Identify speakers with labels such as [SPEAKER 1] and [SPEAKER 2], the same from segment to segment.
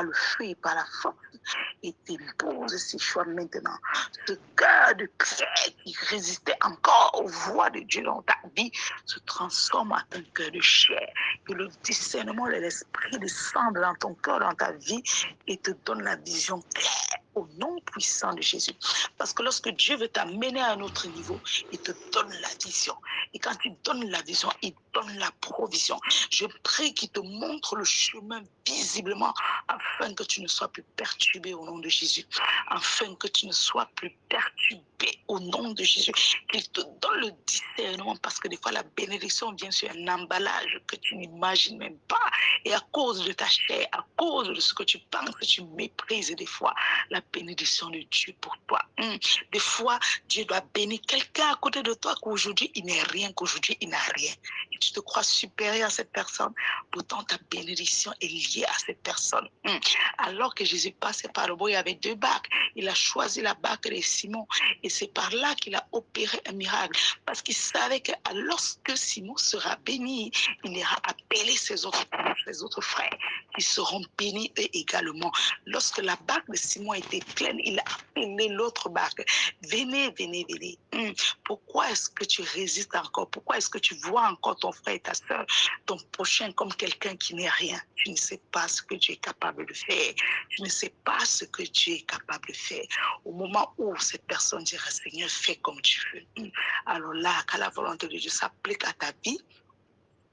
[SPEAKER 1] par le feu et par la force. Et dépose ces choix maintenant. Ce cœur de pierre qui résistait encore aux voix de Dieu dans ta vie se transforme en un cœur de chair. Que le discernement de l'esprit descende dans ton cœur, dans ta vie et te donne la vision claire au nom puissant de Jésus. Parce que lorsque Dieu veut t'amener à un autre niveau, il te donne la vision. Et quand il donne la vision, il donne la provision. Je prie qu'il te montre le chemin visiblement afin que tu ne sois plus perturbé au nom de Jésus. Afin que tu ne sois plus perturbé au nom de Jésus. Qu'il te donne le discernement parce que des fois la bénédiction vient sur un emballage que tu n'imagines même pas. Et à cause de ta chair, à cause de ce que tu penses, que tu méprises des fois la bénédiction de Dieu pour toi. Des fois, Dieu doit bénir quelqu'un à côté de toi qu'aujourd'hui il n'est rien, qu'aujourd'hui il n'a rien. Et tu te crois supérieur à cette personne, pourtant ta bénédiction est liée à cette personne. Alors que Jésus passait par le bois, il y avait 2 barques. Il a choisi la barque de Simon et c'est par là qu'il a opéré un miracle. Parce qu'il savait que lorsque Simon sera béni, il ira appeler ses autres frères qui seront bénis eux également. Lorsque la barque de Simon était pleine, il a appelé l'autre barque. Venez, venez, venez. Pourquoi est-ce que tu résistes encore? Pourquoi est-ce que tu vois encore ton frère et ta soeur, ton prochain comme quelqu'un qui n'est rien? Tu ne sais pas ce que Dieu est capable de faire. Tu ne sais pas ce que Dieu est capable de faire. Au moment où cette personne dira, Seigneur, fais comme tu veux. Alors là, quand la volonté de Dieu s'applique à ta vie,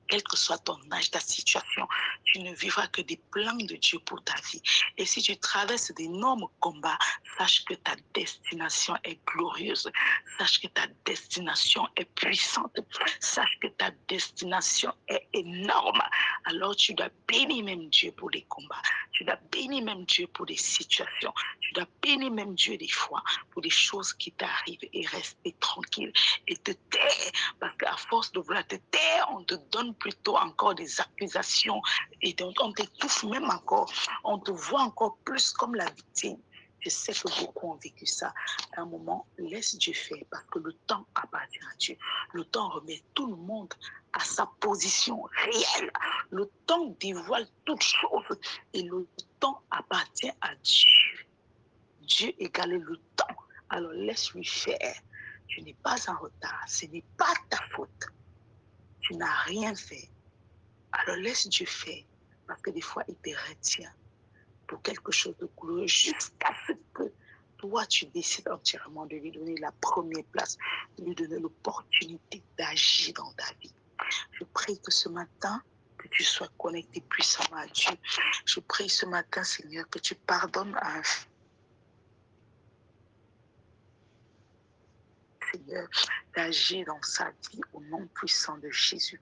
[SPEAKER 1] quel que soit ton âge, ta situation, tu ne vivras que des plans de Dieu pour ta vie. Et si tu traverses d'énormes combats, sache que ta destination est glorieuse. Sache que ta destination est puissante. Sache que ta destination est énorme. Alors tu dois bénir même Dieu pour les combats. Tu dois bénir même Dieu pour des situations. Tu dois bénir même Dieu des fois pour des choses qui t'arrivent et rester tranquille et te taire. Parce qu'à force de vouloir te taire, on te donne plutôt encore des accusations et on t'étouffe même encore. On te voit encore plus comme la victime. Je sais que beaucoup ont vécu ça. À un moment, laisse Dieu faire parce que le temps appartient à Dieu. Le temps remet tout le monde à sa position réelle. Le temps dévoile toutes choses et le temps appartient à Dieu. Dieu égale le temps. Alors laisse-lui faire. Tu n'es pas en retard. Ce n'est pas ta faute. Tu n'as rien fait. Alors laisse Dieu faire. Parce que des fois, il te retient pour quelque chose de glorieux jusqu'à ce que toi, tu décides entièrement de lui donner la première place, de lui donner l'opportunité d'agir dans ta vie. Je prie que ce matin, que tu sois connecté puissamment à Dieu. Je prie ce matin, Seigneur, que tu pardonnes à un Seigneur d'agir dans sa vie au nom puissant de Jésus.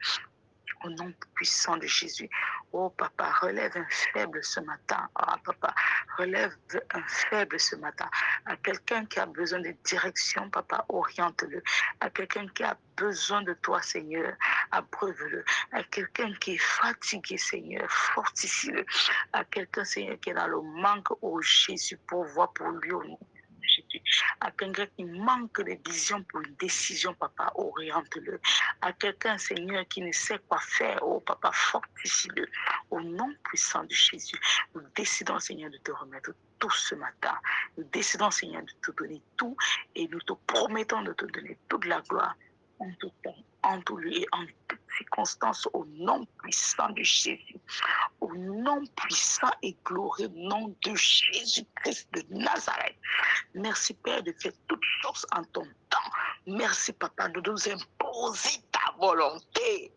[SPEAKER 1] Au nom puissant de Jésus. Oh papa, relève un faible ce matin. Oh papa, relève un faible ce matin. À quelqu'un qui a besoin de direction, papa, oriente-le. À quelqu'un qui a besoin de toi, Seigneur, abreuve-le. À quelqu'un qui est fatigué, Seigneur, fortifie-le. À quelqu'un, Seigneur, qui est dans le manque, oh Jésus, pourvois pour lui au nom de Jésus. À quelqu'un qui manque de vision pour une décision, papa, oriente-le. À quelqu'un, Seigneur, qui ne sait quoi faire, oh papa, fortifie-le. Au nom puissant de Jésus, nous décidons, Seigneur, de te remettre tout ce matin. Nous décidons, Seigneur, de te donner tout et nous te promettons de te donner toute la gloire en tout temps, en tout lieu et en toutes circonstances au nom puissant de Jésus. Au nom puissant et glorieux nom de Jésus-Christ de Nazareth. Merci, Père, de faire toutes choses en ton temps. Merci, Papa, de nous imposer ta volonté.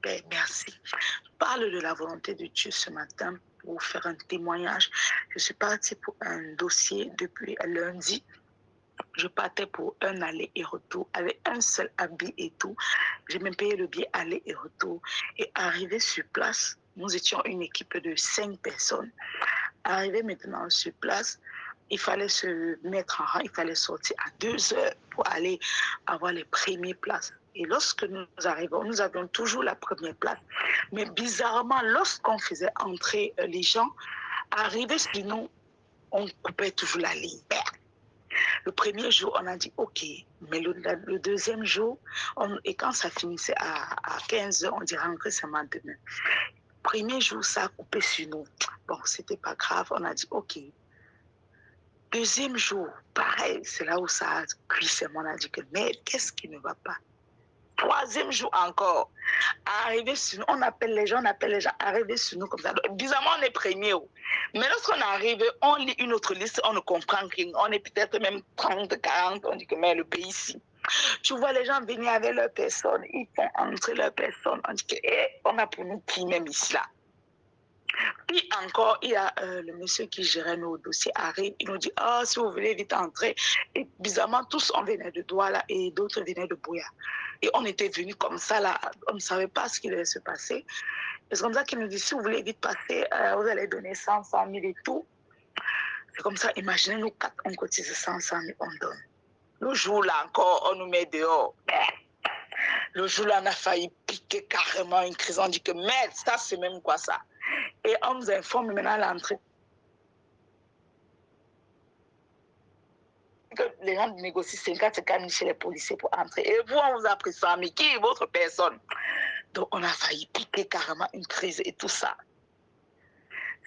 [SPEAKER 1] Père, merci. Je parle de la volonté de Dieu ce matin pour faire un témoignage. Je suis partie pour un dossier depuis lundi. Je partais pour un aller et retour avec un seul habit et tout. J'ai même payé le billet aller et retour. Et arrivé sur place, nous étions une équipe de 5 personnes. Arrivé maintenant sur place, il fallait se mettre en rang, il fallait sortir à 2 heures pour aller avoir les premières places. Et lorsque nous arrivons, nous avions toujours la première place. Mais bizarrement, lorsqu'on faisait entrer les gens, arrivés sur nous, on coupait toujours la ligne. Le premier jour, on a dit OK, mais le deuxième jour, et quand ça finissait à 15 heures, on dirait que c'est maintenant. Premier jour, ça a coupé sur nous. Bon, c'était pas grave. On a dit, OK. Deuxième jour, pareil, c'est là où ça a cuit. On a dit que, mais qu'est-ce qui ne va pas? Troisième jour encore, arrivé sur nous, on appelle les gens, arriver sur nous comme ça. Donc, bizarrement, on est premier. Mais lorsqu'on arrive, on lit une autre liste, on ne comprend rien. On est peut-être même 30, 40, on dit que, mais le pays ici. Tu vois les gens venir avec leurs personnes, ils font entrer leurs personnes. On dit que, on a pour nous qui même ici là. Puis encore, il y a le monsieur qui gérait nos dossiers arrive, il nous dit, ah, si vous voulez vite entrer. Et bizarrement, tous on venait de Douala et d'autres venaient de Bouya. Et on était venus comme ça là, on ne savait pas ce qui allait se passer. C'est comme ça qu'il nous dit, si vous voulez vite passer, vous allez donner 100, 100 000 et tout. C'est comme ça, imaginez, nous quatre, on cotise 100, 100 000, on donne. Le jour là encore, on nous met dehors. Le jour là, on a failli piquer carrément une crise. On dit que, merde, ça c'est même quoi ça? Et on nous informe maintenant à l'entrée que les gens négocient 50 000 chez les policiers pour entrer. Et vous, on vous a pris ça, mais qui est votre personne? Donc, on a failli piquer carrément une crise et tout ça.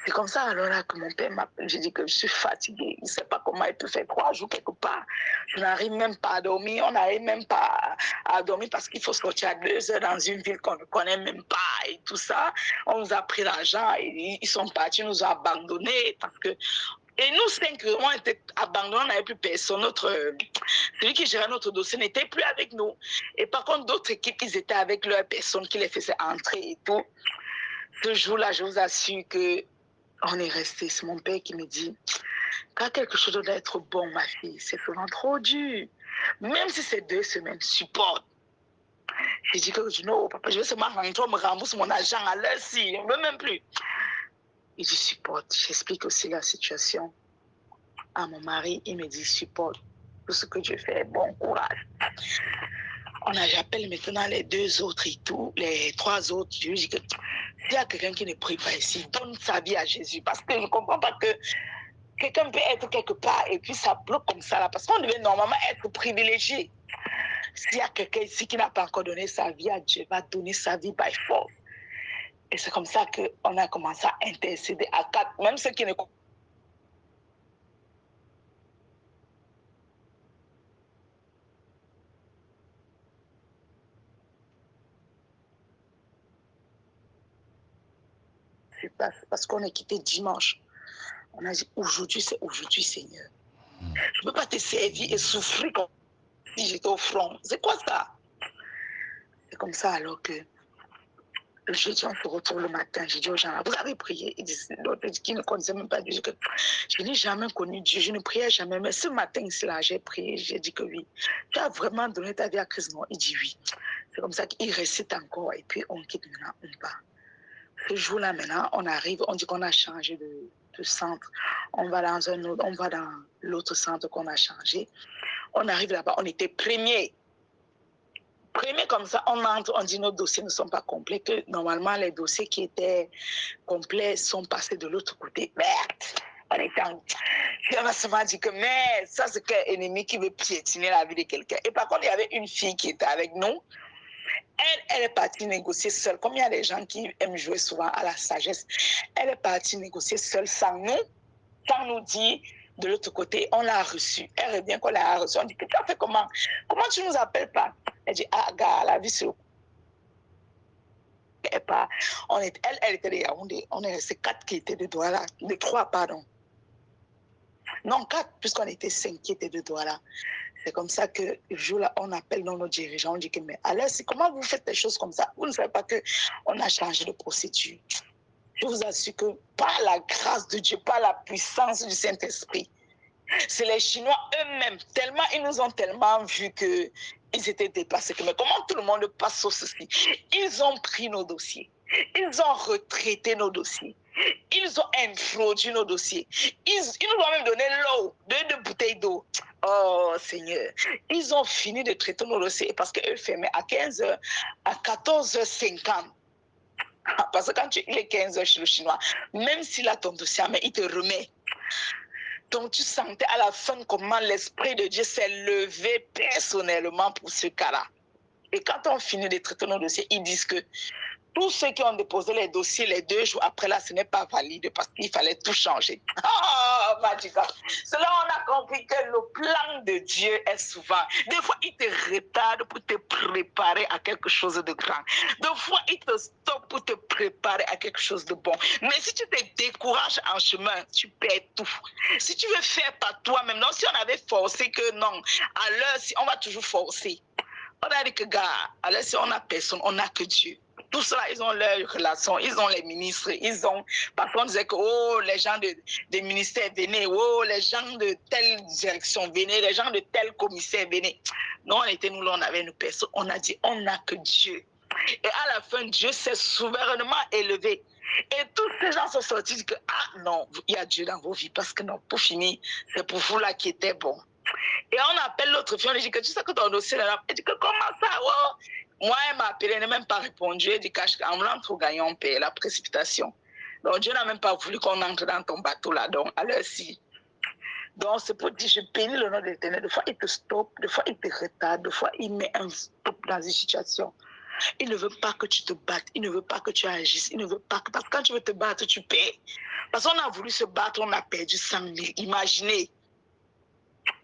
[SPEAKER 1] C'est comme ça alors là que mon père m'appelle. J'ai dit que je suis fatiguée. Il ne sait pas comment il peut faire 3 jours quelque part. Je n'arrive même pas à dormir. On n'arrive même pas à dormir parce qu'il faut sortir à 2 heures dans une ville qu'on ne connaît même pas et tout ça. On nous a pris l'argent et ils sont partis, nous ont abandonnés parce que. Et nous 5, on était abandonnés, on n'avait plus personne. Celui qui gérait notre dossier n'était plus avec nous. Et par contre, d'autres équipes, ils étaient avec leurs personnes qui les faisaient entrer et tout. Ce jour-là, je vous assure que on est resté. C'est mon père qui me dit, quand quelque chose doit être bon, ma fille, c'est souvent trop dur. Même si c'est 2 semaines, supporte. J'ai dit que non, papa, je vais seulement rentrer, on me rembourse mon argent à l'heure si, on ne veut même plus. Il dit supporte. J'explique aussi la situation à mon mari. Il me dit supporte. Tout ce que je fais, bon courage. J'appelle maintenant les 2 autres et tout, les 3 autres. Je lui dis que s'il y a quelqu'un qui ne prie pas ici, donne sa vie à Jésus. Parce que je ne comprends pas que quelqu'un peut être quelque part et puis ça bloque comme ça là. Parce qu'on devait normalement être privilégié. S'il y a quelqu'un ici qui n'a pas encore donné sa vie à Dieu, va donner sa vie by force. Et c'est comme ça qu'on a commencé à intercéder à 4, même ceux qui ne parce qu'on est quitté dimanche. On a dit aujourd'hui, c'est aujourd'hui, Seigneur. Je ne peux pas te servir et souffrir comme si j'étais au front. C'est quoi ça? C'est comme ça alors que le jeudi, on se retrouve le matin. J'ai dit aux gens, vous avez prié? Ils disent, l'autre qui ne connaissait même pas Dieu. Je n'ai jamais connu Dieu, je ne priais jamais. Mais ce matin, là, j'ai prié, j'ai dit que oui. Tu as vraiment donné ta vie à Christ? Non, il dit oui. C'est comme ça qu'il récite encore et puis on quitte maintenant, on part. Ce jour-là, maintenant, on arrive, on dit qu'on a changé de centre. On va dans l'autre centre qu'on a changé. On arrive là-bas, on était premiers. Premier comme ça, on entre, on dit nos dossiers ne sont pas complets, que normalement les dossiers qui étaient complets sont passés de l'autre côté. Merde! On était en... Je m'a dit que mais ça c'est qu'un ennemi qui veut piétiner la vie de quelqu'un. Et par contre, il y avait une fille qui était avec nous. Elle est partie négocier seule. Comme il y a des gens qui aiment jouer souvent à la sagesse, elle est partie négocier seule sans nous dire de l'autre côté, on l'a reçue. Elle revient qu'on l'a reçue. On dit que tu as fait comment? Comment tu nous appelles pas? Elle dit, ah, gars, la vie, c'est pas. Elle était de Yaoundé. On est resté 4 qui étaient de Douala. De 3, pardon. Non, 4, puisqu'on était 5 qui étaient de Douala. C'est comme ça que le jour-là, on appelle nos dirigeants. On dit que, mais alors, comment vous faites des choses comme ça? Vous ne savez pas qu'on a changé de procédure. Je vous assure que par la grâce de Dieu, par la puissance du Saint-Esprit, c'est les Chinois eux-mêmes, tellement, ils nous ont tellement vu que ils étaient dépassés. Mais comment tout le monde passe au ceci? Ils ont pris nos dossiers. Ils ont retraité nos dossiers. Ils ont introduit nos dossiers. Ils nous ont même donné l'eau, 2 bouteilles d'eau. Oh Seigneur, ils ont fini de traiter nos dossiers parce qu'eux fermaient à 15h, à 14h50. Parce que quand il est 15h chez le Chinois, même s'il a ton dossier, mais il te remet. Donc tu sentais à la fin comment l'Esprit de Dieu s'est levé personnellement pour ce cas-là. Et quand on finit de traiter nos dossiers, ils disent que Tous ceux qui ont déposé les dossiers les 2 jours après là, ce n'est pas valide parce qu'il fallait tout changer. Oh, Magica. Cela, on a compris que le plan de Dieu est souvent. Des fois, il te retarde pour te préparer à quelque chose de grand. Des fois, il te stoppe pour te préparer à quelque chose de bon. Mais si tu te décourages en chemin, tu perds tout. Si tu veux faire par toi-même, non, si on avait forcé que non, à l'heure, si on va toujours forcer. On a dit que, gars, alors si on n'a personne, on n'a que Dieu. Tout cela, ils ont leurs relations, ils ont les ministres, ils ont... Parfois, on disait que, oh, les gens des ministères venaient, oh, les gens de telle direction venaient, les gens de tel commissaire venaient. Non, on était nous là, on avait une personne. On a dit, on n'a que Dieu. Et à la fin, Dieu s'est souverainement élevé. Et tous ces gens sont sortis, disent que, ah non, il y a Dieu dans vos vies, parce que non, pour finir, c'est pour vous là qui était bon. Et on appelle l'autre fille, on lui dit que tu sais que ton dossier est là. Elle dit que comment ça, oh? Moi, elle m'a appelé, elle n'a même pas répondu. Elle dit qu'en voulant trop gagner, on paye la précipitation. Donc Dieu n'a même pas voulu qu'on entre dans ton bateau là. Donc, alors si. Donc c'est pour dire, je bénis le nom de l'Éternel. Des fois, il te stoppe, des fois, il te retarde, des fois, il met un stop dans une situation. Il ne veut pas que tu te battes, il ne veut pas que tu agisses, il ne veut pas que... Parce que quand tu veux te battre, tu payes. Parce qu'on a voulu se battre, on a perdu 100 000. Imaginez.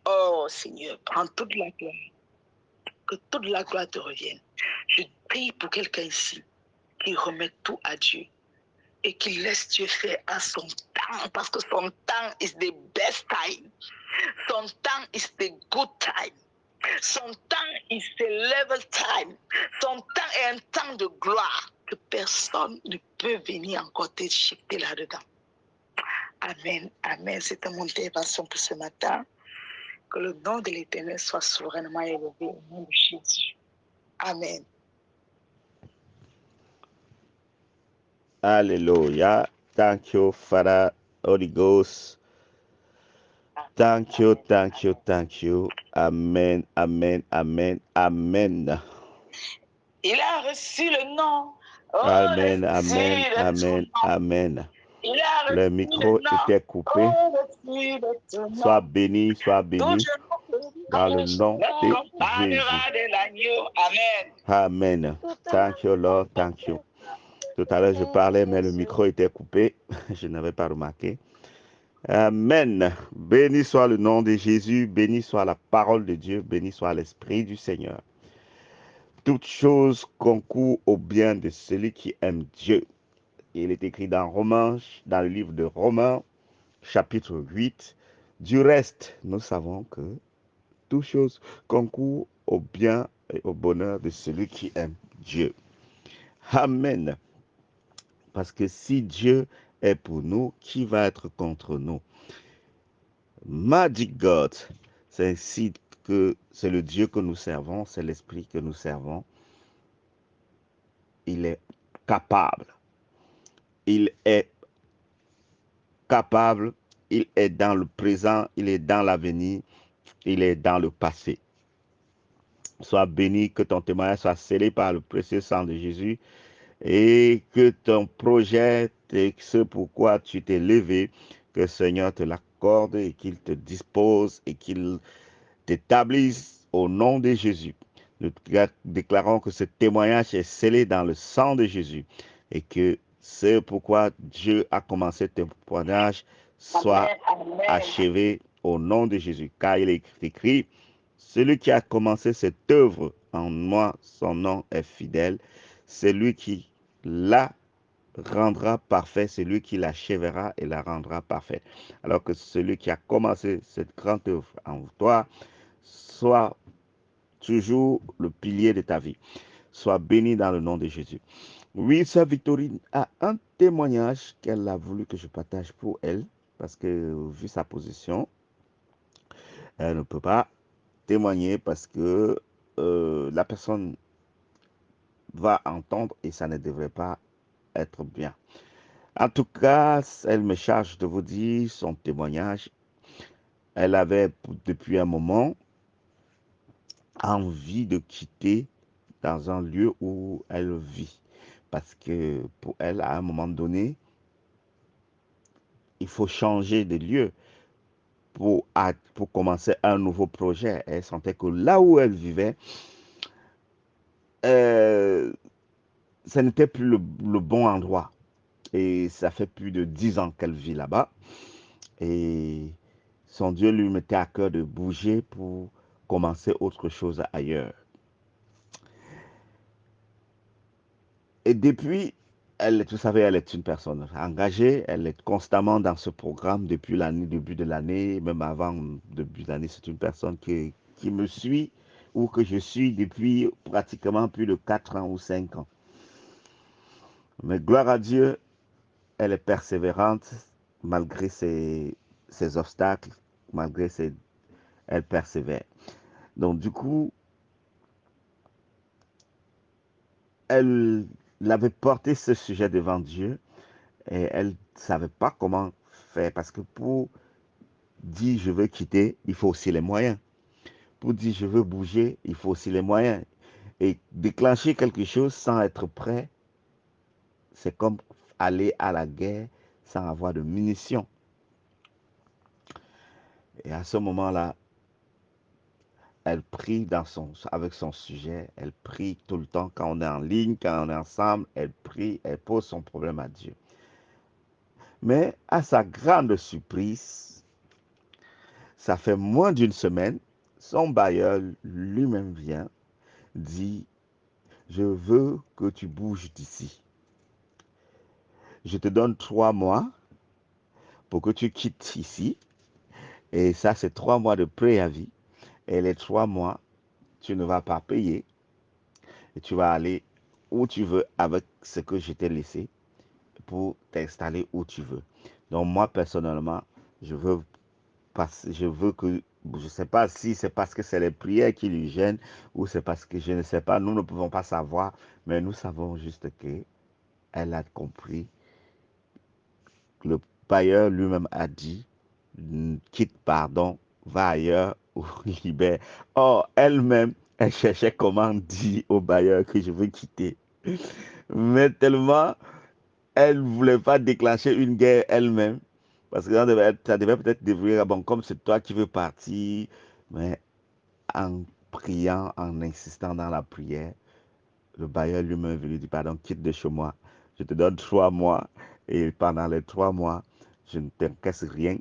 [SPEAKER 1] Oh Seigneur, prends toute la gloire. Que toute la gloire te revienne. Je prie pour quelqu'un ici qui remet tout à Dieu et qui laisse Dieu faire à son temps, parce que son temps is the best time. Son temps is the good time. Son temps is the level time. Son temps est un temps de gloire que personne ne peut venir encore te jeter là-dedans. Amen, amen. C'était mon intervention pour ce matin. Que le nom de l'Éternel soit souverainement élevé au nom de Jésus. Amen.
[SPEAKER 2] Hallelujah. Thank you, Father, Holy Ghost. Thank you, thank you, thank you. Amen, amen, amen, amen.
[SPEAKER 1] Il a reçu le nom. Oh,
[SPEAKER 2] Amen, amen, amen, amen. Le micro était coupé. Sois béni, dans le nom de Jésus. Amen. Thank you, Lord. Thank you. Tout à l'heure, je parlais, mais le micro était coupé. Je n'avais pas remarqué. Amen. Béni soit le nom de Jésus. Béni soit la parole de Dieu. Béni soit l'Esprit du Seigneur. Toute chose concourt au bien de celui qui aime Dieu. Il est écrit dans Romains, dans le livre de Romains, chapitre 8. Du reste, nous savons que toute chose concourt au bien et au bonheur de celui qui aime Dieu. Amen. Parce que si Dieu est pour nous, qui va être contre nous? Magic God, c'est ainsi que c'est le Dieu que nous servons, c'est l'Esprit que nous servons. Il est capable. Il est capable. Il est dans le présent, il est dans l'avenir, il est dans le passé. Sois béni, que ton témoignage soit scellé par le précieux sang de Jésus et que ton projet, ce pourquoi tu t'es levé, que le Seigneur te l'accorde et qu'il te dispose et qu'il t'établisse au nom de Jésus. Nous déclarons que ce témoignage est scellé dans le sang de Jésus et que ce pourquoi Dieu a commencé ce témoignage soit achevé au nom de Jésus. Car il est écrit, celui qui a commencé cette œuvre en moi, son nom est fidèle. C'est lui qui la rendra parfait, c'est lui qui l'achèvera et la rendra parfaite. Alors que celui qui a commencé cette grande œuvre en toi soit toujours le pilier de ta vie. Sois béni dans le nom de Jésus. Oui, sœur Victorine a un témoignage qu'elle a voulu que je partage pour elle, parce que vu sa position, elle ne peut pas témoigner parce que la personne va entendre et ça ne devrait pas être bien. En tout cas, elle me charge de vous dire son témoignage. Elle avait depuis un moment envie de quitter dans un lieu où elle vit. Parce que pour elle, à un moment donné, il faut changer de lieu pour commencer un nouveau projet. Elle sentait que là où elle vivait, ce n'était plus le bon endroit. Et ça fait plus de 10 ans qu'elle vit là-bas. Et son Dieu lui mettait à cœur de bouger pour commencer autre chose ailleurs. Et depuis, vous savez, elle est une personne engagée, elle est constamment dans ce programme depuis l'année, début de l'année, même avant début d'année. C'est une personne qui me suit ou que je suis depuis pratiquement plus de 4 ans ou 5 ans. Mais gloire à Dieu, elle est persévérante malgré ses obstacles, malgré ses... Elle persévère. Donc du coup, elle avait porté ce sujet devant Dieu et elle ne savait pas comment faire parce que pour dire je veux quitter, il faut aussi les moyens. Pour dire je veux bouger, il faut aussi les moyens. Et déclencher quelque chose sans être prêt, c'est comme aller à la guerre sans avoir de munitions. Et à ce moment-là, elle prie avec son sujet, elle prie tout le temps quand on est en ligne, quand on est ensemble, elle prie, elle pose son problème à Dieu. Mais à sa grande surprise, ça fait moins d'une semaine, son bailleur lui-même vient, dit, je veux que tu bouges d'ici. Je te donne 3 mois pour que tu quittes ici. Et ça, c'est 3 mois de préavis. Et les 3 mois, tu ne vas pas payer. Et tu vas aller où tu veux avec ce que je t'ai laissé pour t'installer où tu veux. Donc moi, personnellement, je veux je veux que, je ne sais pas si c'est parce que c'est les prières qui lui gênent ou c'est parce que je ne sais pas, nous ne pouvons pas savoir, mais nous savons juste que elle a compris. Le bailleur lui-même a dit, quitte, pardon, va ailleurs ou libère. Or, elle-même, elle cherchait comment dire au bailleur que je veux quitter. Mais tellement, elle ne voulait pas déclencher une guerre elle-même. Parce que ça devait peut-être devenir, bon, comme c'est toi qui veux partir, mais en priant, en insistant dans la prière, le bailleur lui-même lui dit, pardon, quitte de chez moi. Je te donne 3 mois et pendant les 3 mois, je ne t'encaisse rien.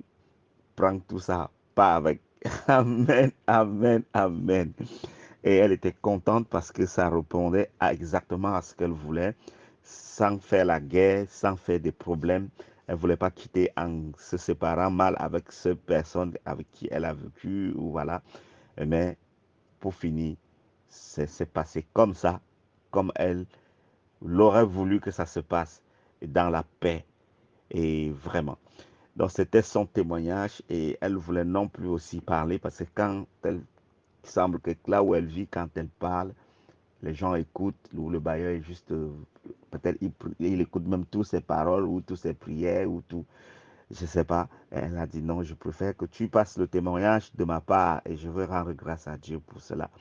[SPEAKER 2] Prends tout ça, pas avec. Amen, amen, amen. Et elle était contente parce que ça répondait exactement à ce qu'elle voulait, sans faire la guerre, sans faire des problèmes. Elle ne voulait pas quitter en se séparant mal avec cette personne avec qui elle a vécu, ou voilà. Mais pour finir, c'est passé comme ça, comme elle l'aurait voulu que ça se passe, dans la paix, et vraiment. Donc c'était son témoignage et elle voulait non plus aussi parler parce que quand elle il semble que là où elle vit, quand elle parle, les gens écoutent, ou le bailleur est juste, peut-être il écoute même toutes ses paroles ou toutes ses prières ou tout, je ne sais pas. Elle a dit non, je préfère que tu passes le témoignage de ma part et je veux rendre grâce à Dieu pour cela.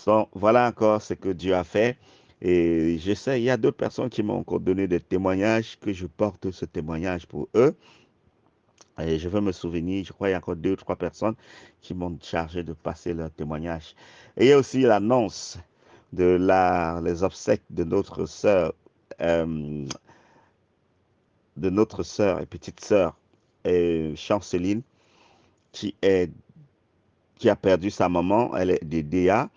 [SPEAKER 2] Donc, voilà encore ce que Dieu a fait. Et je sais, il y a d'autres personnes qui m'ont encore donné des témoignages, que je porte ce témoignage pour eux. Et je veux me souvenir, je crois qu'il y a encore 2 ou 3 personnes qui m'ont chargé de passer leur témoignage. Et il y a aussi l'annonce les obsèques euh, de notre sœur et petite sœur, Chanceline, qui est, qui a perdu sa maman. Elle est des DA.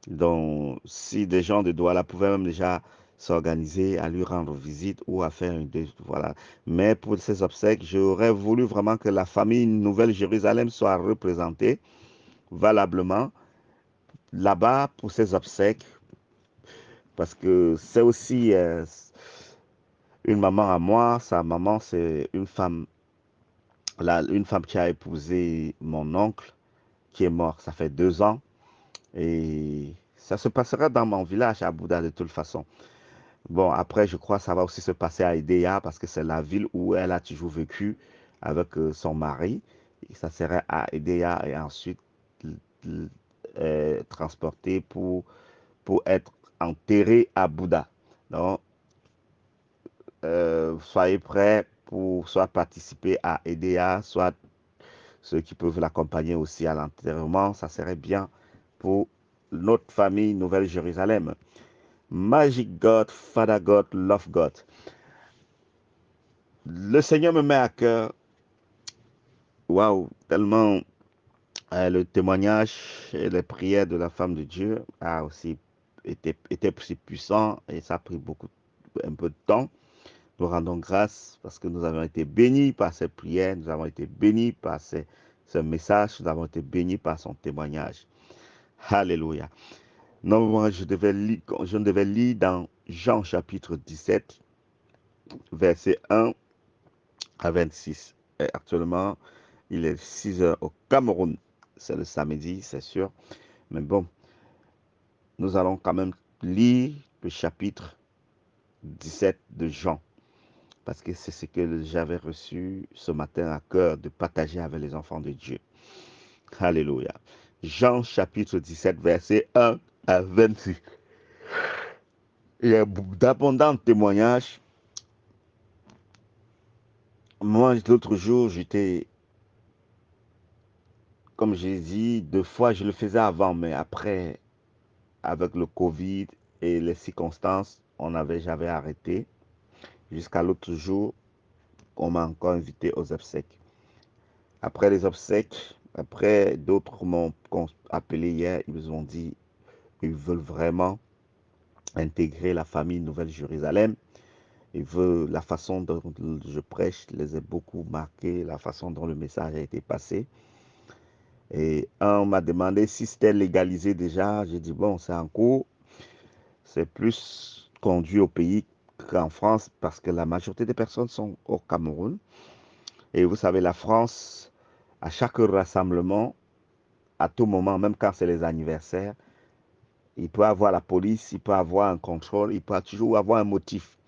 [SPEAKER 2] Donc, si des gens de Douala pouvaient même déjà s'organiser à lui rendre visite ou à faire voilà. Mais pour ces obsèques, j'aurais voulu vraiment que la famille Nouvelle-Jérusalem soit représentée valablement là-bas pour ces obsèques, parce que c'est aussi une maman à moi. Sa maman, c'est une femme qui a épousé mon oncle, qui est mort, ça fait 2 ans. Et ça se passera dans mon village à Bouddha de toute façon. Bon, après, je crois que ça va aussi se passer à Edea parce que c'est la ville où elle a toujours vécu avec son mari. Et ça serait à Edea et ensuite transporté pour être enterré à Bouddha. Donc, soyez prêts pour soit participer à Edea, soit ceux qui peuvent l'accompagner aussi à l'enterrement. Ça serait bien pour notre famille Nouvelle-Jérusalem. Magic God, Father God, Love God. Le Seigneur me met à cœur, waouh, tellement le témoignage et les prières de la femme de Dieu a aussi été aussi puissant et ça a pris un peu de temps. Nous rendons grâce parce que nous avons été bénis par ses prières, nous avons été bénis par ce message, nous avons été bénis par son témoignage. Alléluia. Normalement, je devais lire dans Jean chapitre 17, verset 1 à 26. Et actuellement, il est 6 heures au Cameroun. C'est le samedi, c'est sûr. Mais bon, nous allons quand même lire le chapitre 17 de Jean. Parce que c'est ce que j'avais reçu ce matin à cœur de partager avec les enfants de Dieu. Alléluia. Jean chapitre 17, verset 1 à 26. Il y a d'abondants témoignages. Moi, l'autre jour, comme j'ai dit, 2 fois, je le faisais avant, mais après, avec le Covid et les circonstances, j'avais arrêté. Jusqu'à l'autre jour, on m'a encore invité aux obsèques. Après les obsèques, après d'autres m'ont appelé hier, ils ont dit ils veulent vraiment intégrer la famille Nouvelle-Jérusalem. Ils veulent la façon dont je prêche les a beaucoup marqué, la façon dont le message a été passé. Et un m'a demandé si c'était légalisé déjà. J'ai dit bon, c'est en cours. C'est plus conduit au pays qu'en France parce que la majorité des personnes sont au Cameroun. Et vous savez, la France, à chaque rassemblement, à tout moment, même quand c'est les anniversaires, il peut avoir la police, il peut avoir un contrôle, il peut toujours avoir un motif.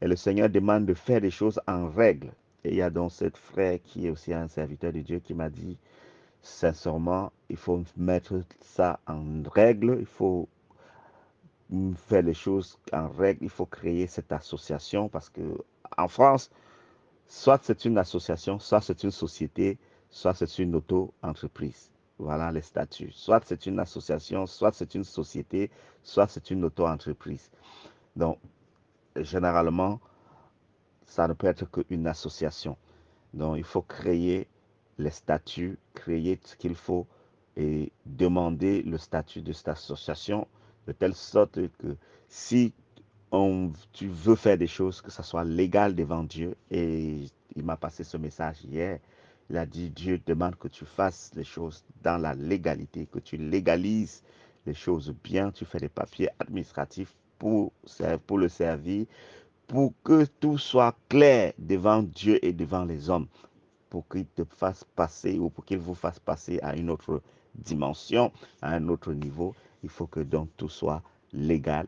[SPEAKER 2] Et le Seigneur demande de faire des choses en règle. Et il y a donc cette frère qui est aussi un serviteur de Dieu qui m'a dit, sincèrement, il faut mettre ça en règle, il faut faire les choses en règle, il faut créer cette association parce que en France, soit c'est une association, soit c'est une société, soit c'est une auto-entreprise. Voilà les statuts. Soit c'est une association, soit c'est une société, soit c'est une auto-entreprise. Donc, généralement, ça ne peut être qu'une association. Donc, il faut créer les statuts, créer ce qu'il faut et demander le statut de cette association de telle sorte que si tu veux faire des choses, que ça soit légal devant Dieu. Et il m'a passé ce message hier. Il a dit, Dieu demande que tu fasses les choses dans la légalité, que tu légalises les choses bien, tu fais des papiers administratifs pour le servir, pour que tout soit clair devant Dieu et devant les hommes, pour qu'il te fasse passer ou pour qu'il vous fasse passer à une autre dimension, à un autre niveau. Il faut que donc tout soit légal,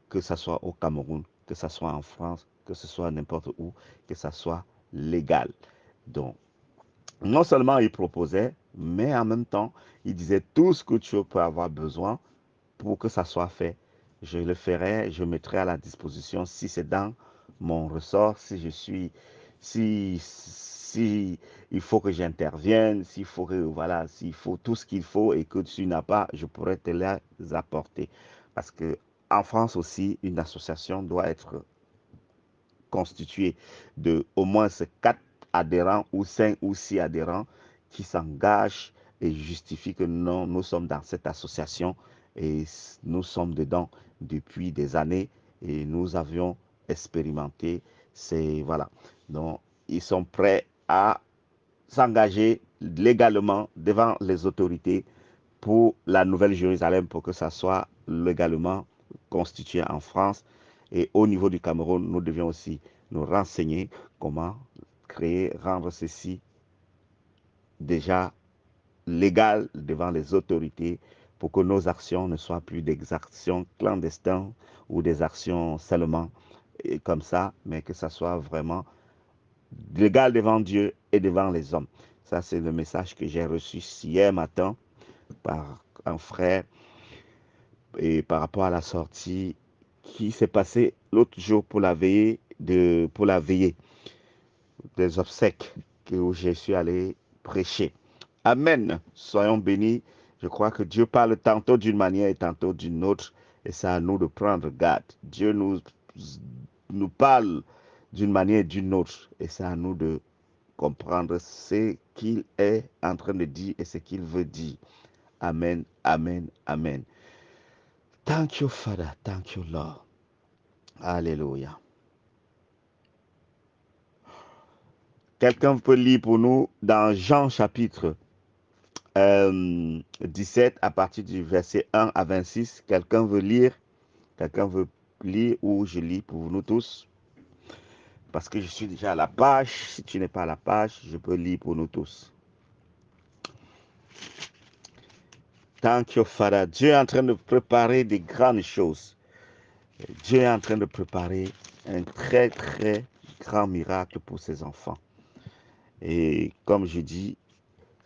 [SPEAKER 2] que ce soit au Cameroun, que ce soit en France, que ce soit n'importe où, que ce soit légal. Donc, non seulement il proposait, mais en même temps, il disait tout ce que tu peux avoir besoin pour que ça soit fait. Je le ferai, je mettrai à la disposition si c'est dans mon ressort, si il faut que j'intervienne, s'il faut que, voilà, s'il faut tout ce qu'il faut et que tu n'as pas, je pourrais te les apporter. Parce que en France aussi, une association doit être constituée de au moins 4 adhérents ou 5 ou 6 adhérents qui s'engagent et justifient que non, nous sommes dans cette association et nous sommes dedans depuis des années et nous avions expérimenté. C'est voilà. Donc, ils sont prêts à s'engager légalement devant les autorités pour la Nouvelle Jérusalem, pour que ça soit légalement constitué en France. Et au niveau du Cameroun, nous devions aussi nous renseigner comment créer, rendre ceci déjà légal devant les autorités pour que nos actions ne soient plus des actions clandestines ou des actions seulement comme ça, mais que ça soit vraiment légal devant Dieu et devant les hommes. Ça, c'est le message que j'ai reçu hier matin par un frère et par rapport à la sortie qui s'est passée l'autre jour pour la veillée des obsèques où je suis allé prêcher. Amen. Soyons bénis. Je crois que Dieu parle tantôt d'une manière et tantôt d'une autre. Et c'est à nous de prendre garde. Dieu nous parle d'une manière ou d'une autre. Et c'est à nous de comprendre ce qu'il est en train de dire et ce qu'il veut dire. Amen, amen, amen. Thank you, Father. Thank you, Lord. Alléluia. Quelqu'un peut lire pour nous dans Jean chapitre 17 à partir du verset 1 à 26. Quelqu'un veut lire? Quelqu'un veut lire ou je lis pour nous tous? Parce que je suis déjà à la page. Si tu n'es pas à la page, je peux lire pour nous tous. Thank you, Father. Dieu est en train de préparer des grandes choses. Dieu est en train de préparer un très, très grand miracle pour ses enfants. Et comme je dis,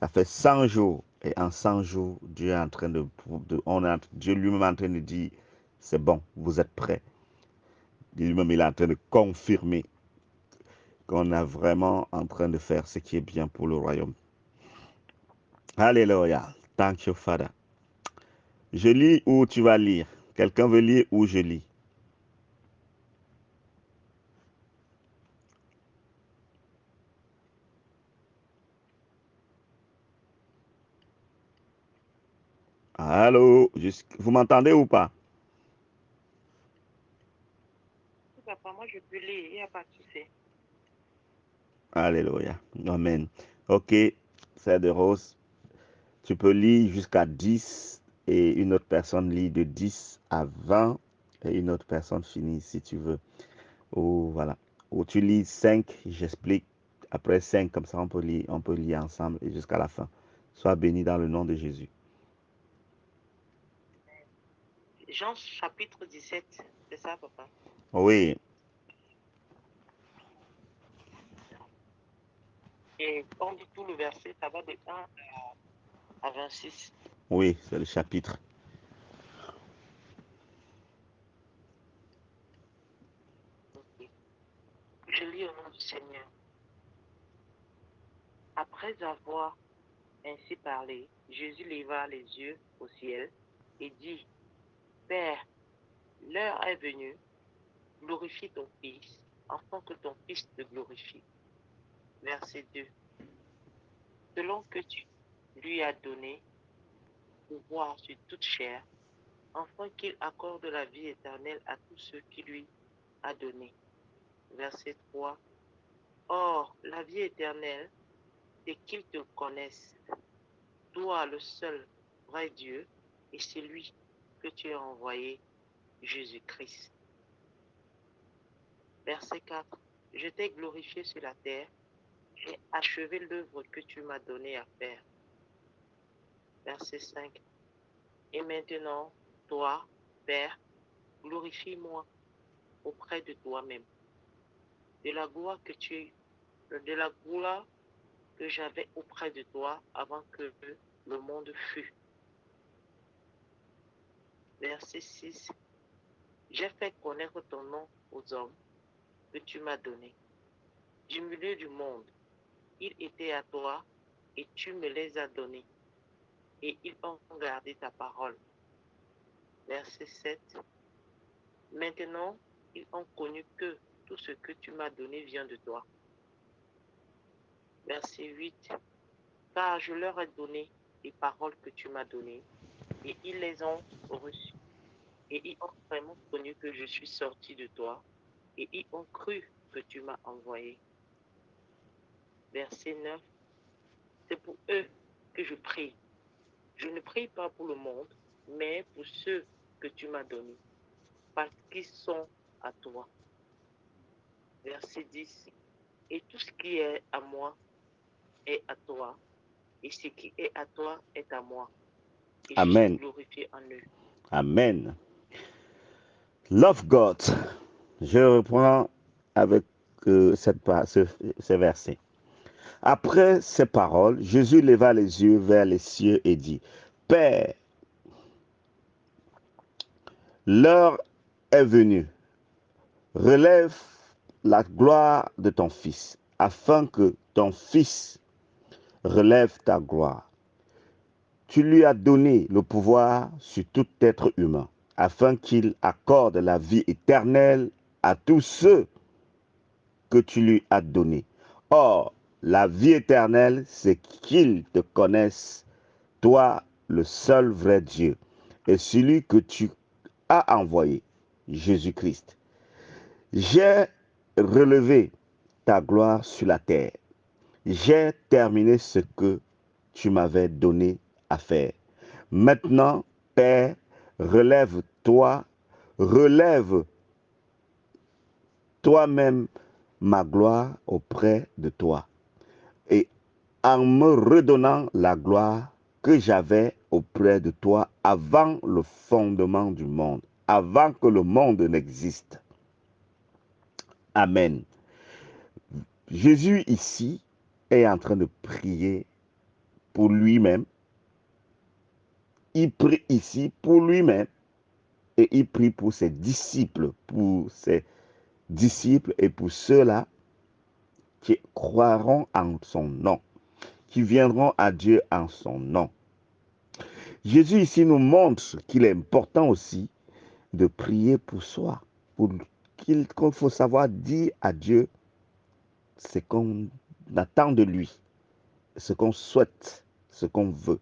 [SPEAKER 2] ça fait 100 jours. Et en 100 jours, Dieu est en train Dieu lui-même est en train de dire, c'est bon, vous êtes prêts. Lui-même, il est en train de confirmer qu'on est vraiment en train de faire ce qui est bien pour le royaume. Alléluia. Thank you, Father. Je lis ou tu vas lire? Quelqu'un veut lire ou je lis? Allô? Vous m'entendez ou pas?
[SPEAKER 1] Papa, moi je peux lire, il n'y a pas de souci.
[SPEAKER 2] Alléluia. Amen. Ok, c'est de Rose. Tu peux lire jusqu'à 10 et une autre personne lit de 10 à 20 et une autre personne finit si tu veux. Ou voilà. Ou tu lis 5, j'explique. Après 5, comme ça on peut lire ensemble et jusqu'à la fin. Sois béni dans le nom de Jésus.
[SPEAKER 1] Jean chapitre 17, c'est ça, papa?
[SPEAKER 2] Oui.
[SPEAKER 1] Et on dit tout le verset, ça va de 1 à 26.
[SPEAKER 2] Oui, c'est le chapitre.
[SPEAKER 1] Okay. Je lis au nom du Seigneur. Après avoir ainsi parlé, Jésus leva les yeux au ciel et dit, Père, l'heure est venue, glorifie ton Fils, afin que ton Fils te glorifie. Verset 2. Selon que tu lui as donné pouvoir sur toute chair, afin qu'il accorde la vie éternelle à tous ceux qui lui a donné. Verset 3. Or, la vie éternelle, c'est qu'ils te connaissent, toi le seul vrai Dieu, et c'est lui que tu as envoyé, Jésus-Christ. Verset 4. Je t'ai glorifié sur la terre, j'ai achevé l'œuvre que tu m'as donné à faire. Verset 5. Et maintenant, toi, Père, glorifie-moi auprès de toi-même, de la gloire que j'avais auprès de toi avant que le monde fût. Verset 6. J'ai fait connaître ton nom aux hommes que tu m'as donné. Du milieu du monde, ils étaient à toi et tu me les as donnés. Et ils ont gardé ta parole. Verset 7. Maintenant, ils ont connu que tout ce que tu m'as donné vient de toi. Verset 8. Car je leur ai donné les paroles que tu m'as données et ils les ont reçues. Et ils ont vraiment connu que je suis sorti de toi et ils ont cru que tu m'as envoyé. Verset 9. C'est pour eux que je prie. Je ne prie pas pour le monde, mais pour ceux que tu m'as donnés, parce qu'ils sont à toi. Verset 10. Et tout ce qui est à moi est à toi, et ce qui est à toi est à moi. Et je suis
[SPEAKER 2] Amen.
[SPEAKER 1] glorifié en eux.
[SPEAKER 2] Amen. Love God. Je reprends avec ce verset. Après ces paroles, Jésus leva les yeux vers les cieux et dit, Père, l'heure est venue. Relève la gloire de ton Fils, afin que ton Fils relève ta gloire. Tu lui as donné le pouvoir sur tout être humain, afin qu'il accorde la vie éternelle à tous ceux que tu lui as donnés. Or, la vie éternelle, c'est qu'ils te connaissent, toi, le seul vrai Dieu, et celui que tu as envoyé, Jésus-Christ. J'ai relevé ta gloire sur la terre. J'ai terminé ce que tu m'avais donné à faire. Maintenant, Père, relève toi-même ma gloire auprès de toi, et en me redonnant la gloire que j'avais auprès de toi avant le fondement du monde, avant que le monde n'existe. Amen. Jésus ici est en train de prier pour lui-même. Il prie ici pour lui-même et il prie pour ses disciples et pour ceux-là qui croiront en son nom, qui viendront à Dieu en son nom. Jésus ici nous montre qu'il est important aussi de prier pour soi, qu'il faut savoir dire à Dieu ce qu'on attend de lui, ce qu'on souhaite, ce qu'on veut.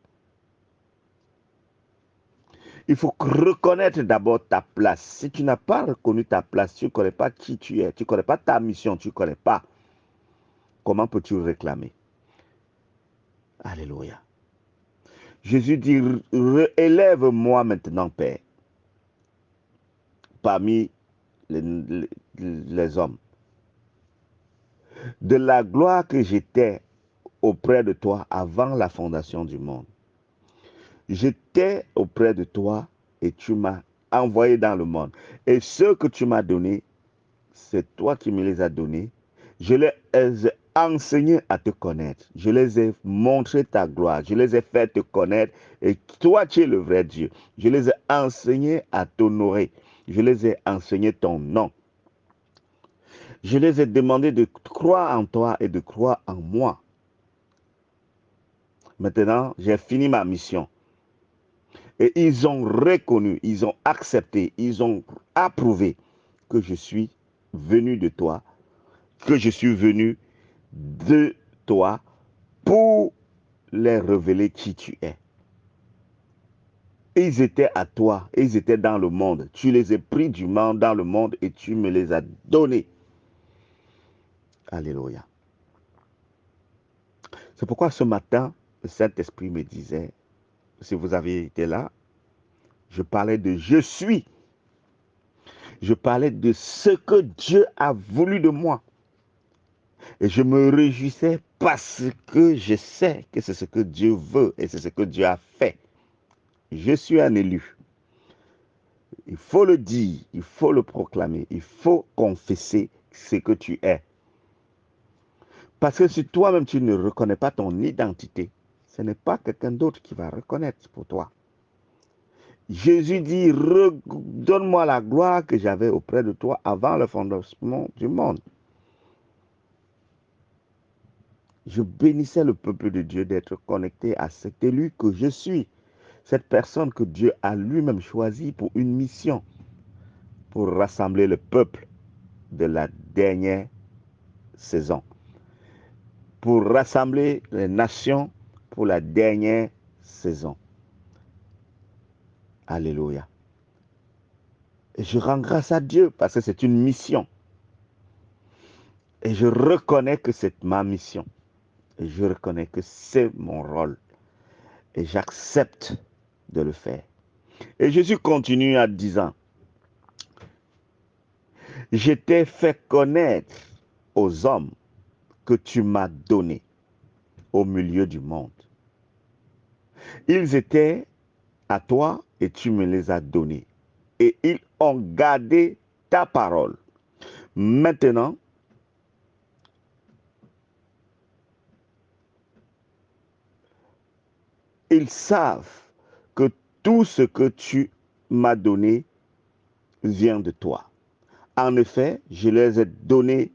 [SPEAKER 2] Il faut reconnaître d'abord ta place. Si tu n'as pas reconnu ta place, tu ne connais pas qui tu es, tu ne connais pas ta mission, tu ne connais pas, comment peux-tu réclamer? Alléluia. Jésus dit, élève-moi maintenant, Père, parmi les hommes, de la gloire que j'étais auprès de toi avant la fondation du monde. J'étais auprès de toi et tu m'as envoyé dans le monde. Et ceux que tu m'as donnés, c'est toi qui me les as donnés. Je les ai enseignés à te connaître. Je les ai montré ta gloire. Je les ai fait te connaître. Et toi, tu es le vrai Dieu. Je les ai enseignés à t'honorer. Je les ai enseignés ton nom. Je les ai demandé de croire en toi et de croire en moi. Maintenant, j'ai fini ma mission. Et ils ont reconnu, ils ont accepté, ils ont approuvé que je suis venu de toi, que je suis venu de toi pour les révéler qui tu es. Ils étaient à toi, ils étaient dans le monde. Tu les as pris du monde dans le monde et tu me les as donnés. Alléluia. C'est pourquoi ce matin, le Saint-Esprit me disait, si vous avez été là, je parlais de je suis. Je parlais de ce que Dieu a voulu de moi. Et je me réjouissais parce que je sais que c'est ce que Dieu veut et c'est ce que Dieu a fait. Je suis un élu. Il faut le dire, il faut le proclamer, il faut confesser ce que tu es. Parce que si toi-même tu ne reconnais pas ton identité, ce n'est pas quelqu'un d'autre qui va reconnaître pour toi. Jésus dit, donne-moi la gloire que j'avais auprès de toi avant le fondement du monde. Je bénissais le peuple de Dieu d'être connecté à cet élu que je suis, cette personne que Dieu a lui-même choisie pour une mission, pour rassembler le peuple de la dernière saison, pour rassembler les nations pour la dernière saison. Alléluia. Et je rends grâce à Dieu parce que c'est une mission. Et je reconnais que c'est ma mission. Et je reconnais que c'est mon rôle. Et j'accepte de le faire. Et Jésus continue en disant, je t'ai fait connaître aux hommes que tu m'as donnés au milieu du monde. Ils étaient à toi et tu me les as donnés. Et ils ont gardé ta parole. Maintenant, ils savent que tout ce que tu m'as donné vient de toi. En effet, je les ai donné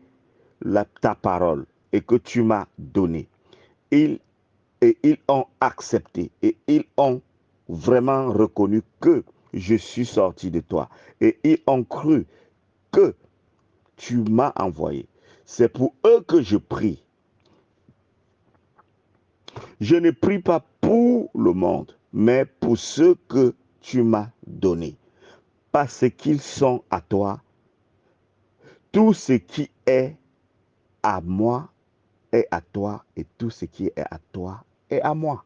[SPEAKER 2] ta parole et que tu m'as donné. Ils ont accepté et ils ont vraiment reconnu que je suis sorti de toi. Et ils ont cru que tu m'as envoyé. C'est pour eux que je prie. Je ne prie pas pour le monde, mais pour ceux que tu m'as donnés, parce qu'ils sont à toi. Tout ce qui est à moi est à toi, et tout ce qui est à toi est à moi.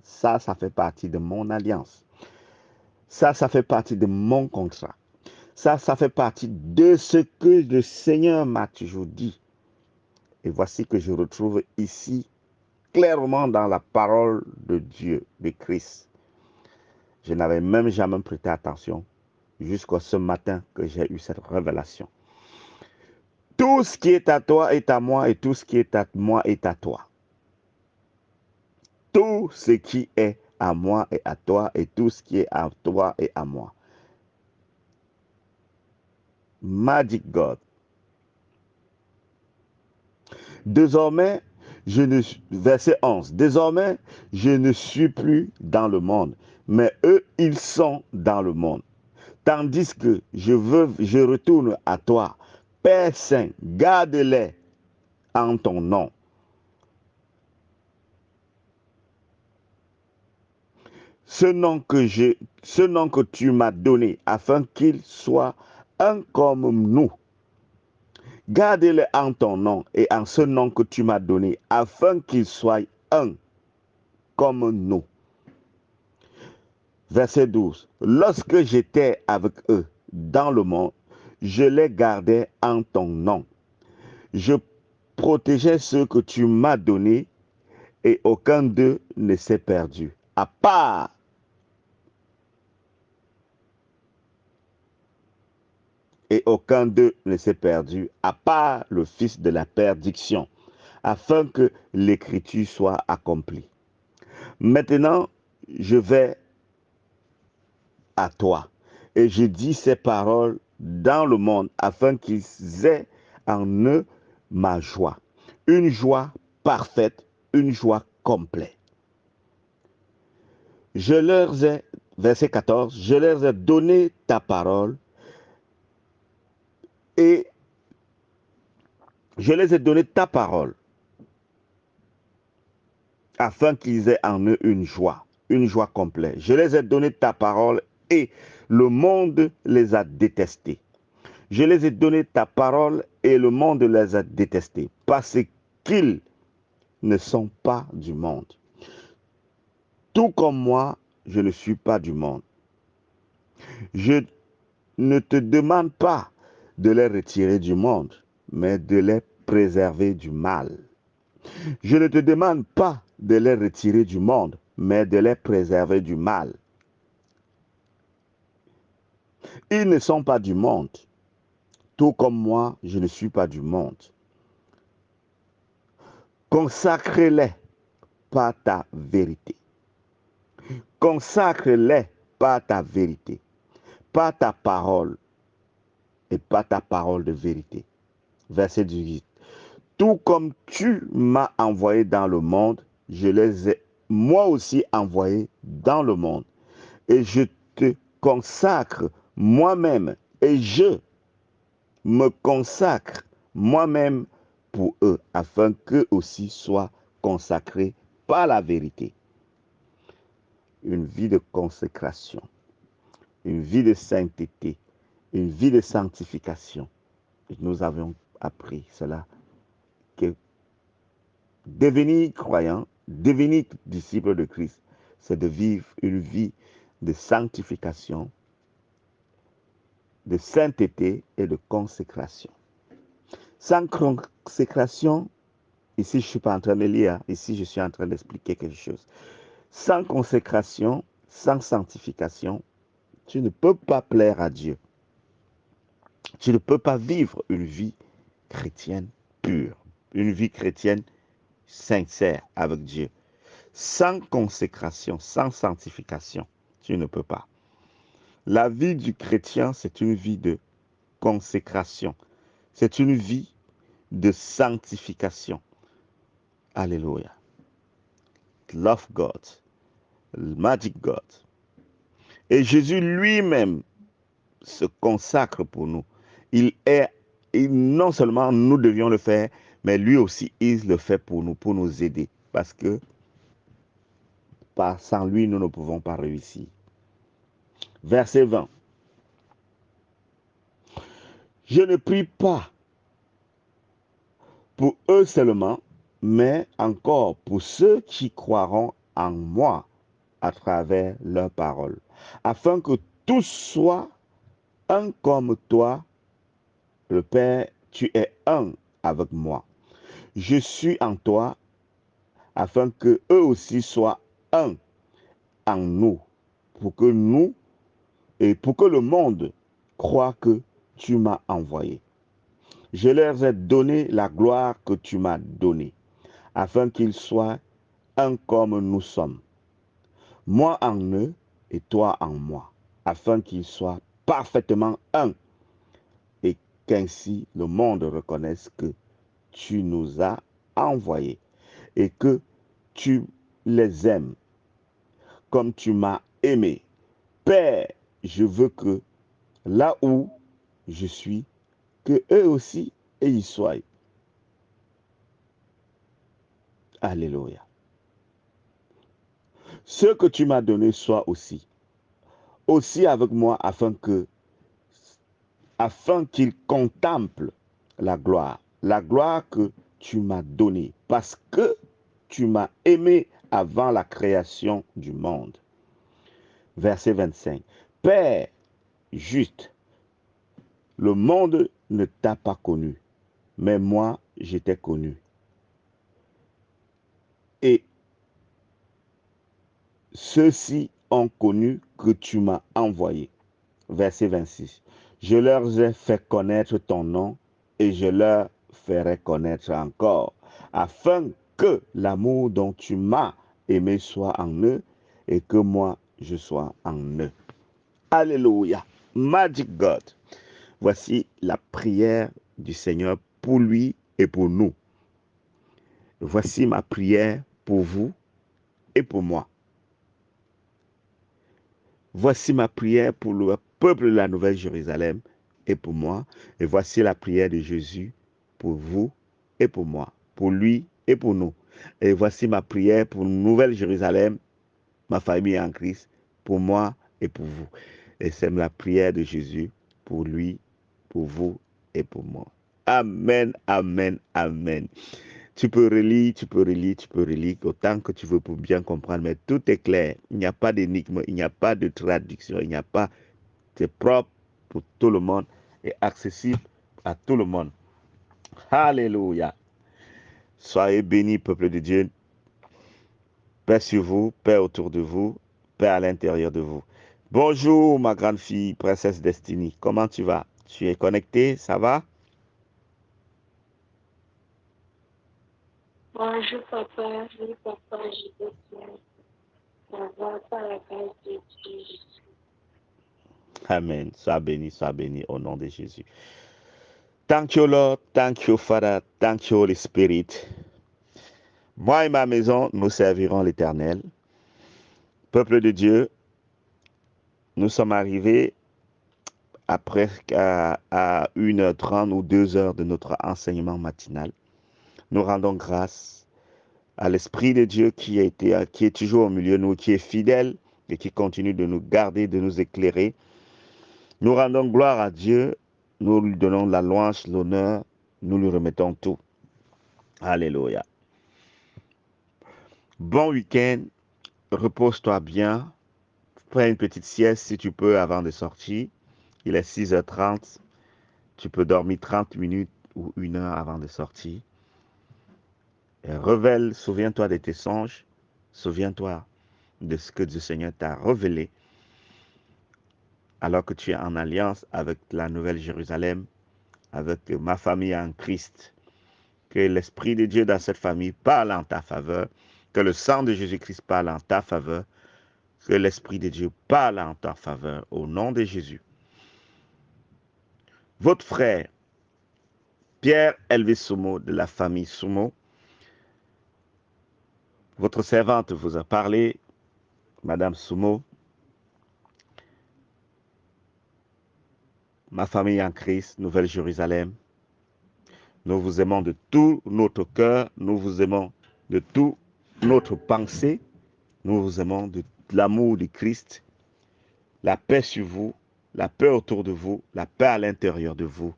[SPEAKER 2] Ça fait partie de mon alliance. Ça fait partie de mon contrat. Ça fait partie de ce que le Seigneur m'a toujours dit. Et voici que je retrouve ici clairement dans la parole de Dieu, de Christ. Je n'avais même jamais prêté attention jusqu'à ce matin que j'ai eu cette révélation. Tout ce qui est à toi est à moi, et tout ce qui est à moi est à toi. Tout ce qui est à moi est à toi, et tout ce qui est à toi est à moi. Magic God. Désormais, verset 11. Désormais, je ne suis plus dans le monde, mais eux, ils sont dans le monde. Tandis que je retourne à toi. Père Saint, garde-les en ton nom. Ce nom que tu m'as donné, afin qu'ils soient un comme nous. Garde-les en ton nom et en ce nom que tu m'as donné, afin qu'ils soient un comme nous. Verset 12. Lorsque j'étais avec eux dans le monde, je les gardais en ton nom. Je protégeais ceux que tu m'as donnés, et aucun d'eux ne s'est perdu. À part et aucun d'eux ne s'est perdu, à part le fils de la perdition, afin que l'écriture soit accomplie. Maintenant, je vais à toi, et je dis ces paroles dans le monde, afin qu'ils aient en eux ma joie, une joie parfaite, une joie complète. Je leur ai, verset 14, je leur ai donné ta parole, et je les ai donné ta parole, afin qu'ils aient en eux une joie complète. Je les ai donné ta parole, et le monde les a détestés. Je les ai donné ta parole, et le monde les a détestés, parce qu'ils ne sont pas du monde. Tout comme moi, je ne suis pas du monde. Je ne te demande pas de les retirer du monde, mais de les préserver du mal. Je ne te demande pas de les retirer du monde, mais de les préserver du mal. Ils ne sont pas du monde. Tout comme moi, je ne suis pas du monde. Consacre-les par ta vérité. Consacre-les par ta vérité, par ta parole et par ta parole de vérité. Verset 18. Tout comme tu m'as envoyé dans le monde, je les ai moi aussi envoyés dans le monde. Et je te consacre moi-même, et je me consacre moi-même pour eux, afin qu'eux aussi soient consacrés par la vérité. Une vie de consécration, une vie de sainteté, une vie de sanctification. Et nous avons appris cela, que devenir croyant, devenir disciple de Christ, c'est de vivre une vie de sanctification, de sainteté et de consécration. Sans consécration, ici je ne suis pas en train de lire, ici je suis en train d'expliquer quelque chose. Sans consécration, sans sanctification, tu ne peux pas plaire à Dieu. Tu ne peux pas vivre une vie chrétienne pure, une vie chrétienne sincère avec Dieu. Sans consécration, sans sanctification, tu ne peux pas. La vie du chrétien, c'est une vie de consécration. C'est une vie de sanctification. Alléluia. Love God. Magic God. Et Jésus lui-même se consacre pour nous. Non seulement nous devions le faire, mais lui aussi, il le fait pour nous aider. Parce que sans lui, nous ne pouvons pas réussir. Verset 20. Je ne prie pas pour eux seulement, mais encore pour ceux qui croiront en moi à travers leurs paroles, afin que tous soient un comme toi, le Père, tu es un avec moi. Je suis en toi, afin que eux aussi soient un en nous, pour que nous et pour que le monde croie que tu m'as envoyé. Je leur ai donné la gloire que tu m'as donnée, afin qu'ils soient un comme nous sommes. Moi en eux et toi en moi, afin qu'ils soient parfaitement un, et qu'ainsi le monde reconnaisse que tu nous as envoyés et que tu les aimes comme tu m'as aimé. Père, je veux que là où je suis, que eux aussi y soient. Alléluia. Ce que tu m'as donné soit aussi avec moi afin qu'ils contemplent la gloire que tu m'as donnée, parce que tu m'as aimé avant la création du monde. Verset 25. Père juste, le monde ne t'a pas connu, mais moi, je t'ai connu. Et ceux-ci ont connu que tu m'as envoyé. Verset 26. Je leur ai fait connaître ton nom et je leur ferai connaître encore, afin que l'amour dont tu m'as aimé soit en eux et que moi je sois en eux. Alléluia. Magic God. Voici la prière du Seigneur pour lui et pour nous. Voici ma prière pour vous et pour moi. Voici ma prière pour le peuple de la Nouvelle Jérusalem et pour moi. Et voici la prière de Jésus pour vous et pour moi, pour lui et pour nous. Et voici ma prière pour Nouvelle Jérusalem, ma famille en Christ, pour moi et pour vous. Et c'est la prière de Jésus pour lui, pour vous et pour moi. Amen, amen, amen. Tu peux relire autant que tu veux pour bien comprendre, mais tout est clair. Il n'y a pas d'énigme, il n'y a pas de traduction, il n'y a pas. C'est propre pour tout le monde et accessible à tout le monde. Alléluia. Soyez bénis, peuple de Dieu. Paix sur vous, paix autour de vous, paix à l'intérieur de vous. Bonjour, ma grande fille, princesse Destiny. Comment tu vas? Tu es connectée? Ça va?
[SPEAKER 3] Bonjour papa, oui papa, je vais bien. Ça va par la grâce de Dieu.
[SPEAKER 2] Amen. Sois béni au nom de Jésus. Thank you, Lord. Thank you, Father. Thank you, Holy Spirit. Moi et ma maison, nous servirons l'Éternel. Peuple de Dieu, nous sommes arrivés à 1h30 ou 2h de notre enseignement matinal. Nous rendons grâce à l'Esprit de Dieu qui est toujours au milieu de nous, qui est fidèle et qui continue de nous garder, de nous éclairer. Nous rendons gloire à Dieu, nous lui donnons la louange, l'honneur, nous lui remettons tout. Alléluia. Bon week-end, repose-toi bien, fais une petite sieste si tu peux avant de sortir. Il est 6h30, tu peux dormir 30 minutes ou 1 heure avant de sortir. Et révèle, souviens-toi de tes songes, souviens-toi de ce que le Seigneur t'a révélé alors que tu es en alliance avec la Nouvelle Jérusalem, avec ma famille en Christ. Que l'Esprit de Dieu dans cette famille parle en ta faveur, que le sang de Jésus-Christ parle en ta faveur, que l'Esprit de Dieu parle en ta faveur au nom de Jésus. Votre frère, Pierre Elvis Soumo de la famille Soumo, votre servante vous a parlé, Madame Soumo, ma famille en Christ, Nouvelle Jérusalem, nous vous aimons de tout notre cœur, nous vous aimons de toute notre pensée, nous vous aimons de l'amour du Christ, la paix sur vous, la paix autour de vous, la paix à l'intérieur de vous.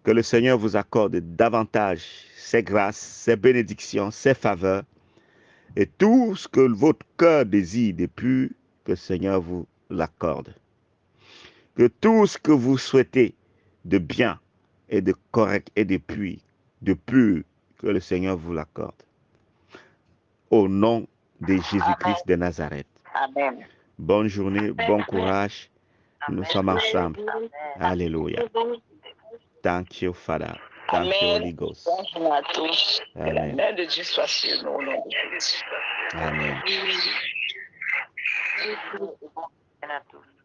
[SPEAKER 2] Que le Seigneur vous accorde davantage ses grâces, ses bénédictions, ses faveurs et tout ce que votre cœur désire depuis que le Seigneur vous l'accorde. Que tout ce que vous souhaitez de bien et de correct et de pur, que le Seigneur vous l'accorde. Au nom de Jésus-Christ de Nazareth.
[SPEAKER 1] Amen.
[SPEAKER 2] Bonne journée, bon courage. Nous sommes ensemble. Alléluia. Thank you, Father. Thank you,
[SPEAKER 1] Amen.
[SPEAKER 2] Holy Ghost.
[SPEAKER 1] Bonne journée à tous. Que la
[SPEAKER 2] Amen.
[SPEAKER 1] main de Dieu soit sur nous au nom de Jésus.
[SPEAKER 2] Amen.
[SPEAKER 3] Amen.
[SPEAKER 1] Amen à tous.